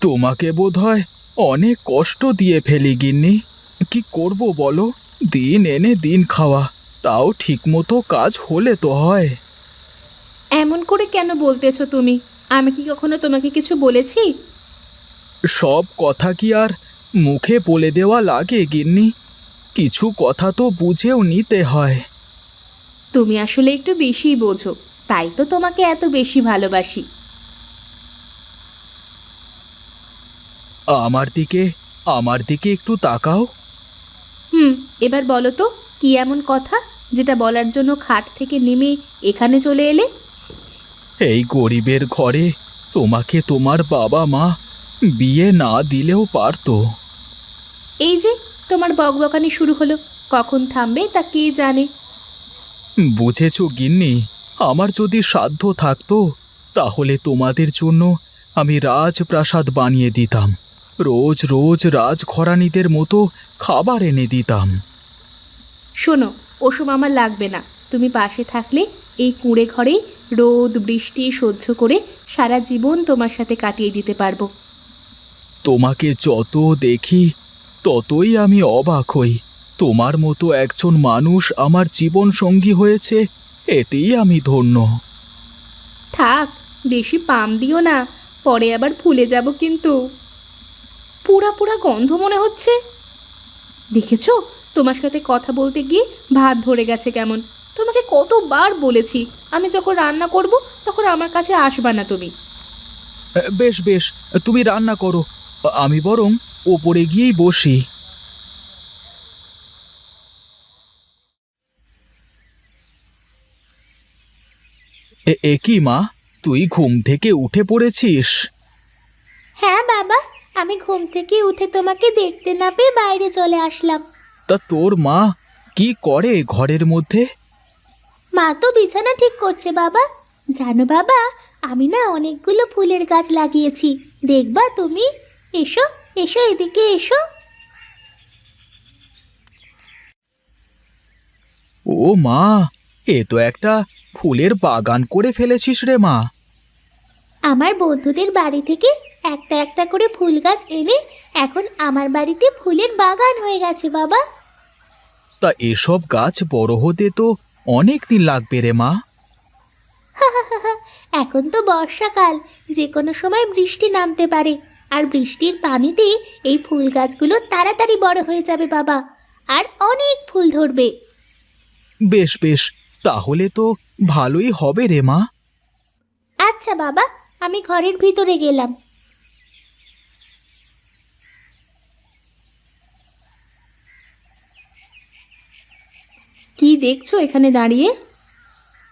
তোমাকে বোধহয় অনেক কষ্ট দিয়ে ফেলি গিন্নি। কি করব বলো, দিন এনে দিন খাওয়া, তাও ঠিকমতো কাজ হলে তো হয়। এমন করে কেন বলতেছো তুমি? আমি কি কখনো তোমাকে কিছু বলেছি? সব কথা কি আর মুখে বলে দেওয়া লাগে গিন্নি? কিছু কথা তো বুঝেও নিতে হয়। তুমি আসলে একটু বেশিই বোঝো, তাই তো তোমাকে এত বেশি ভালোবাসি। আমার দিকে আমার দিকে একটু তাকাও। হুম, এবার বলো তো, কি এমন কথা যেটা বলার জন্য খাট থেকে নেমে এখানে চলে এলে? এই গরিবের ঘরে তোমাকে তোমার বাবা মা বিয়ে না দিলেও পারতো। এই যে তোমার বকবকানি শুরু হলো, কখন থামবে তা কে জানে। বুঝেছ গিন্নি, আমার যদি সাধ্য থাকতো তাহলে তোমাদের জন্য আমি রাজপ্রাসাদ বানিয়ে দিতাম, রোজ রোজ রাজঘরানীদের মতো খাবার এনে দিতাম। শোনো, ওসব আমার লাগবে না। তুমি পাশে থাকলে এই কুঁড়ে ঘরে রোদ বৃষ্টি সহ্য করে সারা জীবন তোমার সাথে কাটিয়ে দিতে পারবো। তোমাকে যত দেখি ততই আমি অবাক হই। তোমার মতো একজন মানুষ আমার জীবন সঙ্গী হয়েছে, এতেই আমি ধন্য। থাক, বেশি পাম দিও না, পরে আবার ভুলে যাব কিন্তু। পুরা পুরা গন্ধ মনে হচ্ছে। দেখেছো, তোমার সাথে কথা বলতে গিয়ে ভাত ধরে গেছে কেমন। তোমাকে কতবার বলেছি আমি যখন রান্না করব তখন আমার কাছে আসবা না তুমি। বেশ বেশ, তুমি রান্না করো, আমি বরং ওপরে গিয়েই বসি। এ কি মা, তুই ঘুম থেকে উঠে পড়েছিস? হ্যাঁ বাবা, আমি ঘুম থেকে উঠে তোমাকে দেখতে না পেয়ে বাইরে চলে আসলাম। তা তোর মা কি করে ঘরের মধ্যে? মা তো বিছানা ঠিক করছে বাবা। জানো বাবা, আমি না অনেকগুলো ফুলের গাছ লাগিয়েছি, দেখবা তুমি? এসো, এসো এদিকে এসো। ও মা, এ তো একটা ফুলের বাগান করে ফেলেছিস রে মা। আমার বন্ধুদের বাড়ি থেকে একটা একটা করে ফুল গাছ এনে এখন আমার বাড়িতে ফুলের বাগান হয়ে গেছে বাবা। তা এসব গাছ বড় হতে তো অনেক দিন লাগবে রে মা। এখন তো বর্ষাকাল, যে কোনো সময় বৃষ্টি নামতে পারে, আর বৃষ্টির পানিতে এই ফুল গাছগুলো তাড়াতাড়ি বড় হয়ে যাবে বাবা, আর অনেক ফুল ধরবে। বেশ বেশ, তাহলে তো ভালোই হবে রে মা। আচ্ছা বাবা, আমি ঘরের ভিতরে গেলাম। কি দেখছো এখানে দাঁড়িয়ে?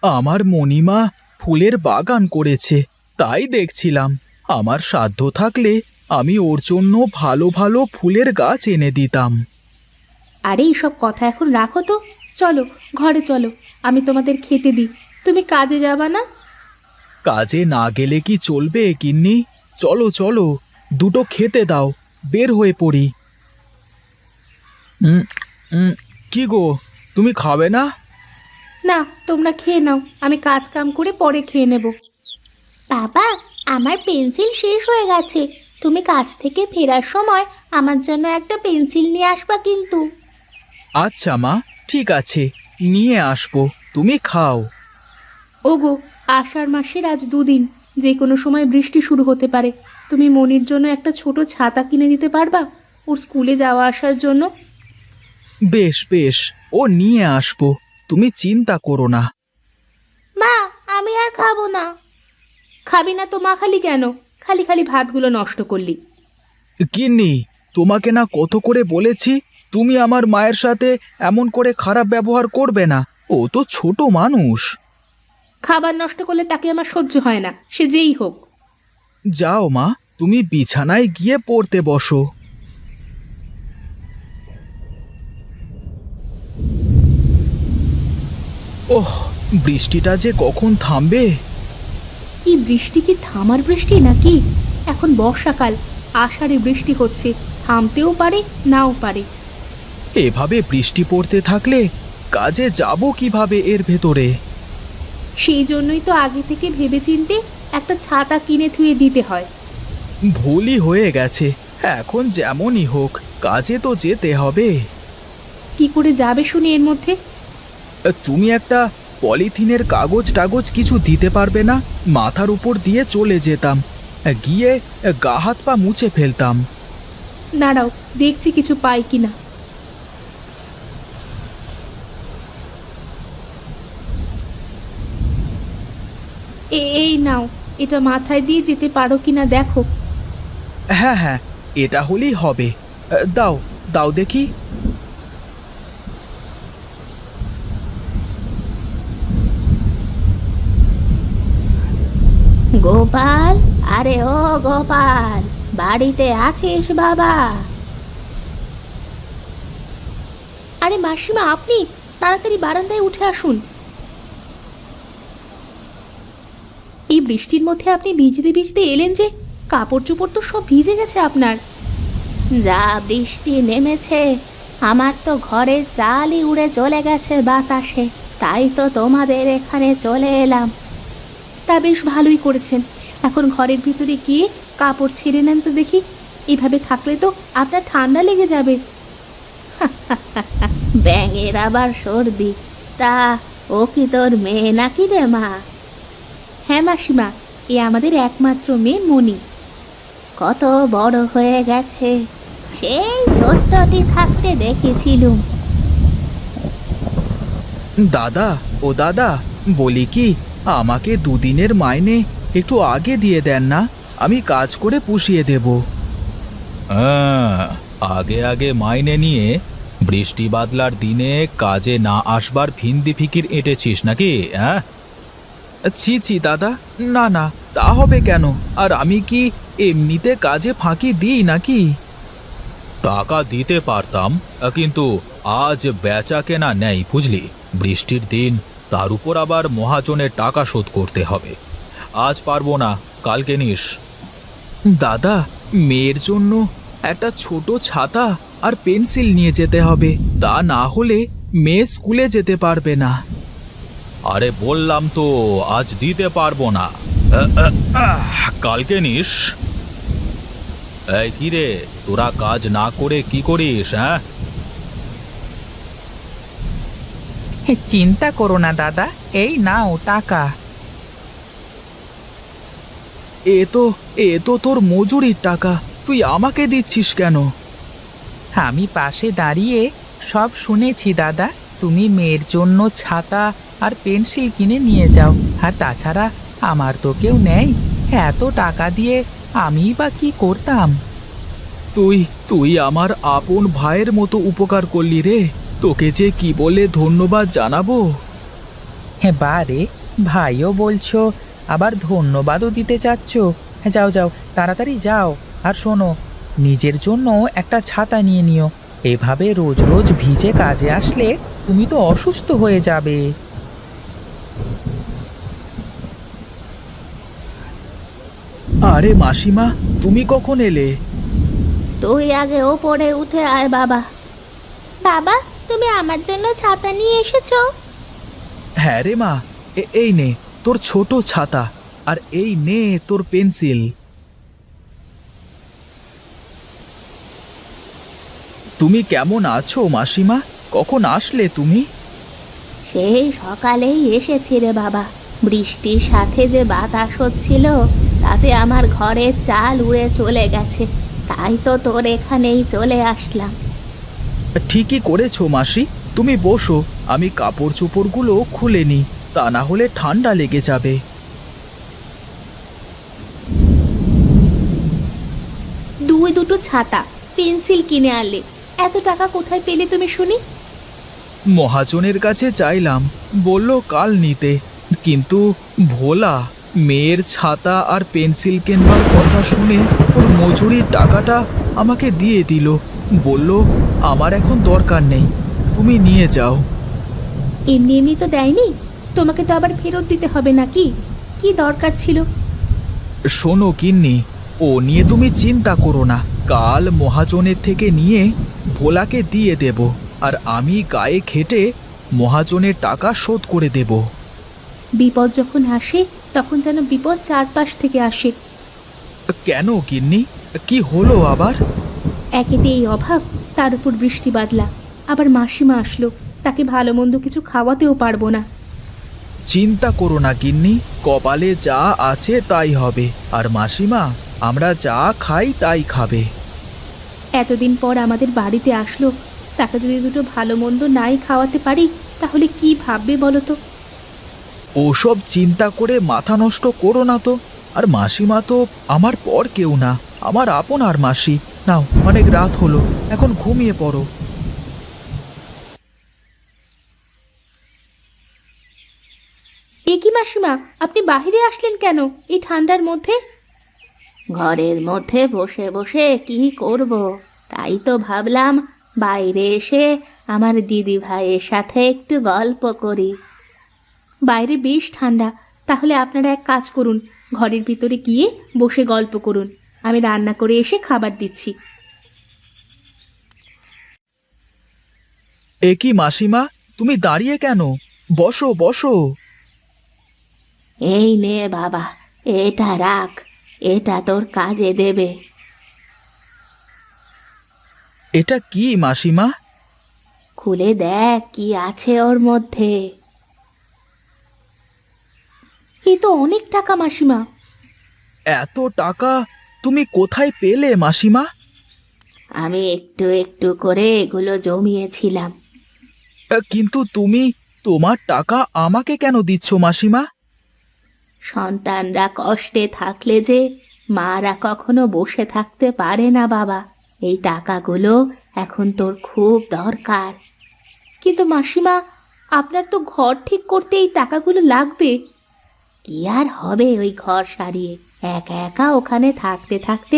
আমার মণিমা ফুলের বাগান করেছে, তাই দেখছিলাম। আমার সাধ্য থাকলে আমি ওর জন্য ভালো ভালো ফুলের গাছ এনে দিতাম। আরে এইসব কথা এখন রাখো তো, চলো ঘরে চলো, আমি তোমাদের খেতে দিই। তুমি কাজে যাবা না? কাজে না গেলে কি চলবে গিন্নি? চলো চলো, দুটো খেতে দাও, বের হয়ে পড়ি। উম, উম, কি গো, তুমি খাবে না? না, তোমরা খেয়ে নাও, আমি কাজ কাম করে পরে খেয়ে নেব। বাবা, আমার পেন্সিল শেষ হয়ে গেছে, তুমি কাজ থেকে ফেরার সময় আমার জন্য একটা পেন্সিল নিয়ে আসবা কিন্তু। আচ্ছা মা, ঠিক আছে, নিয়ে আসবো, তুমি খাও। ওগো, আষাঢ় মাসের আজ 2 দিন, যে কোনো সময় বৃষ্টি শুরু হতে পারে। তুমি মনির জন্য একটা ছোট ছাতা কিনে দিতে পারবা, ওর স্কুলে যাওয়া আসার জন্য? বেশ বেশ, ও নিয়ে আসবো, তুমি চিন্তা করো না। মা, আমি আর খাবো না। খাবি না তো মা, খালি কেন? খালি খালি ভাতগুলো নষ্ট করলি। গিন্নি, তোমাকে না কত করে বলেছি তুমি আমার মায়ের সাথে এমন করে খারাপ ব্যবহার করবে না, ও তো ছোট মানুষ। খাবার নষ্ট করলে তাকে আমার সহ্য হয় না, সে যেই হোক। যাও মা, তুমি বিছানায় গিয়ে পড়তে বসো। ওহ, বৃষ্টিটা যে কখন থামবে। এই বৃষ্টি কি থামার বৃষ্টি নাকি? এখন বর্ষাকাল, আষাঢ়ে বৃষ্টি হচ্ছে, থামতেও পারে নাও পারে। এভাবে বৃষ্টি পড়তে থাকলে কাজে যাব কিভাবে এর ভেতরে? সেই জন্যই তো আগে থেকে ভেবেচিন্তে একটা ছাতা কিনে থুয়ে দিতে হয়। ভুলই হয়ে গেছে। এখন যেমনই হোক কাজে তো যেতে হবে। কি করে যাবে শুনি এর মধ্যে? তুমি একটা পলিথিনের কাগজ টাগজ কিছু দিতে পারবে না? মাথার উপর দিয়ে চলে যেতাম, গিয়ে গা হাত পা মুছে ফেলতাম। দাঁড়াও, দেখছি কিছু পাই কিনা। এই নাও, এটা মাথায় দিয়ে যেতে পারো কিনা দেখো। হ্যাঁ হ্যাঁ, এটা হলেই হবে। দাও দাও দেখি। গোপাল, আরে ও গোপাল, বাড়িতে আছিস বাবা? আরে মাসিমা, আপনি তাড়াতাড়ি বারান্দায় উঠে আসুন। এই বৃষ্টির মধ্যে আপনি ভিজতে ভিজতে এলেন যে? কাপড় চোপড় তো সব ভিজে গেছে আপনার। যা বৃষ্টি নেমেছে, আমার তো ঘরের চালই উড়ে চলে গেছে বাতাসে, তাই তো তোমাদের এখানে চলে এলাম। তা বেশ ভালোই করেছেন। এখন ঘরের ভিতরে গিয়ে কাপড় ছেড়ে নেন তো দেখি। এভাবে থাকলে তো আপনার ঠান্ডা লেগে যাবে। ব্যাঙের আবার সর্দি। তা ও কি তোর মেয়ে নাকি রে মা? হ্যাঁ মাসিমা, এ আমাদের একমাত্র মেয়ে মণি। কত বড় হয়ে গেছে, সেই ছোট্টটি থাকতে দেখেছিলুম। দাদা, ও দাদা, বলি কি, আমাকে দুদিনের মাইনে একটু আগে দিয়ে দেন না, আমি কাজ করে পুষিয়ে দেব। আগে আগে মাইনে নিয়ে বৃষ্টি বাদলার দিনে কাজে না আসবার ভিন্দি ফিকির এঁটেছিস নাকি? হ্যাঁ, ছি ছি দাদা, না না, তা হবে কেন? আর আমি কি এমনিতে কাজে ফাঁকি দিই নাকি? টাকা দিতে পারতাম, কিন্তু আজ বেচা কেনা নেই বুঝলি। বৃষ্টির দিন, তার উপর আবার মহাজনের টাকা শোধ করতে হবে। আজ পারবো না, কালকে নিস। দাদা, মেয়ের জন্য একটা ছোট ছাতা আর পেন্সিল নিয়ে যেতে হবে, তা না হলে মেয়ে স্কুলে যেতে পারবে না। আরে বললাম তো আজ দিতে পারবো না, কালকে নিস। এই কি রে, তোরা কাজ না করে কি করিস? হ্যাঁ, চিন্তা করো না দাদা, এই নাও টাকা। এ তো তোর মজুরির টাকা, তুই আমাকে দিচ্ছিস কেন? আমি পাশে দাঁড়িয়ে সব শুনেছি দাদা। তুমি মেয়ের জন্য ছাতা আর পেন্সিল কিনে নিয়ে যাও, আর তাছাড়া আমার তো কেউ নেই, এত টাকা দিয়ে আমি বা কি করতাম? তুই আমার আপন ভাইয়ের মতো উপকার করলি রে, তোকে যে কি বলে ধন্যবাদ জানাবো। হ্যাঁ বারে, ভাইও বলছো আবার ধন্যবাদও দিতে চাচ্ছ। যাও যাও, তাড়াতাড়ি যাও। আর শোনো, নিজের জন্য একটা ছাতা নিয়ে নিও, এভাবে রোজ রোজ ভিজে কাজে আসলে তুমি তো অসুস্থ হয়ে যাবে। আরে মাসিমা, তুমি কখন এলে? তুই আগে ওপরে উঠে আয় বাবা। বাবা, তুমি আমার জন্য ছাতা নিয়ে এসেছো? হ্যাঁ রে মা, এই নে তোর ছোট ছাতা, আর এই নে তোর পেন্সিল। তুমি কেমন আছো মাসিমা? কখন আসলে তুমি? সেই সকালেই এসেছি রে বাবা। বৃষ্টির সাথে যে বাতাস হচ্ছিল, তাতে আমার ঘরের চাল উড়ে চলে গেছে, তাই তো তোর এখানেই চলে আসলাম। ঠিকই করেছো মাসি, তুমি বসো, আমি কাপড় চোপড়গুলো খুলে নিই, তা না হলে ঠান্ডা লেগে যাবে। দুটো ছাতা, পেন্সিল কিনে আনলে, এত টাকা কোথায় পেলে তুমি শুনি? মহাজনের কাছে চাইলাম, বলল কাল নিতে, কিন্তু ভোলা মেয়ের ছাতা আর পেন্সিল কেনবার কথা শুনে ওর মজুরির টাকাটা আমাকে দিয়ে দিল, বলল আমার এখন দরকার নেই, তুমি নিয়ে যাও। এমনি এমনি তো দেয়নি, তোমাকে তো আবার ফেরত দিতে হবে নাকি? কি দরকার ছিল? শোনো গিন্নি, ও নিয়ে তুমি চিন্তা করো না, কাল মহাজনের থেকে নিয়ে ভোলাকে দিয়ে দেব, আর আমি গায়ে খেটে মহাজনের টাকা শোধ করে দেব। বিপদ যখন আসে তখন যেন বিপদ চারপাশ থেকে আসে। কেন গিন্নি, কি হলো আবার? একেতে এই অভাব, তার উপর বৃষ্টি বাদলা, আবার মাসিমা আসলো, তাকে ভালো মন্দ কিছু খাওয়াতেও পারবো না। চিন্তা করো না গিন্নি, কপালে যা আছে তাই হবে। আর মাসিমা আমরা যা খাই তাই খাবে। এতদিন পর আমাদের বাড়িতে আসলো, তাকে যদি দুটো ভালো মন্দ নাই খাওয়াতে পারি তাহলে কি ভাববে বলো তো? ওসব চিন্তা করে মাথা নষ্ট করো না তো। আর মাসিমা তো আমার পর কেউ না, আমার আপন আর মাসি। নাও, অনেক রাত হলো, এখন ঘুমিয়ে পড়ো। এ কি মাসিমা, আপনি বাইরে আসলেন কেন এই ঠান্ডার মধ্যে? ঘরের মধ্যে বসে বসে কি করব, তাই তো ভাবলাম বাইরে এসে আমার দিদি ভাইয়ের সাথে একটু গল্প করি। বাইরে বেশ ঠান্ডা, তাহলে আপনারা এক কাজ করুন, ঘরের ভিতরে গিয়ে বসে গল্প করুন, আমি রান্না করে এসে খাবার দিচ্ছি। এ কি মাসিমা, তুমি দাঁড়িয়ে কেন? বসো বসো। এই নে বাবা, এটা রাখ, এটা তোর কাজে দেবে। এটা কি মাসিমা? খুলে দেখ কি আছে ওর মধ্যে। এ তো অনেক টাকা মাসিমা। এত টাকা তুমি কোথায় পেলে মাসিমা? আমি একটু একটু করে এগুলো জমিয়েছিলাম। কিন্তু তুমি তোমার টাকা আমাকে কেন দিচ্ছ মাসিমা? সন্তানরা কষ্টে থাকলে যে মারা কখনো বসে থাকতে পারে না বাবা। এই টাকাগুলো এখন তোর খুব দরকার। কিন্তু মাসিমা, আপনার তো ঘর ঠিক করতে এই টাকাগুলো লাগবে। কি আর হবে ওই ঘর সারিয়ে, একা একা ওখানে থাকতে থাকতে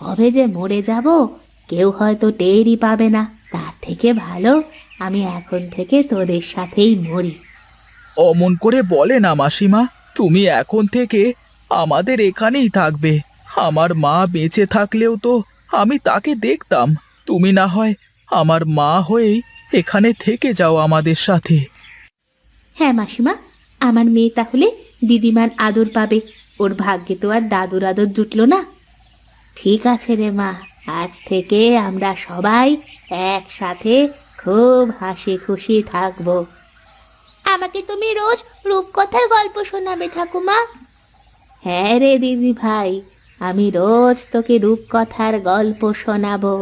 কবে যে মরে যাব কেউ হয়তো টেরই পাবে না। তার থেকে ভালো আমি এখন থেকে তোদের সাথেই মরি। অমন করে বলে না মাসিমা, তুমি এখন থেকে আমাদের এখানেই থাকবে। আমার মা বেঁচে থাকলেও তো আমি তাকে দেখতাম। তুমি না হয় আমার মা হয়েই এখানে থেকে যাও আমাদের সাথে। হ্যাঁ মাসিমা, আমার মেয়ে তাহলে দিদিমার আদর পাবে, ওর ভাগ্যে তো আর দাদুর আদর জুটলো না। ঠিক আছে রে মা, আজ থেকে আমরা সবাই একসাথে খুব হাসি খুশি থাকবো। আমাকে তুমি রোজ রূপকথার গল্প শোনাবে ঠাকুমা। হ্যাঁ রে দিদি ভাই, আমি রোজ তোকে রূপকথার গল্প শোনাবো।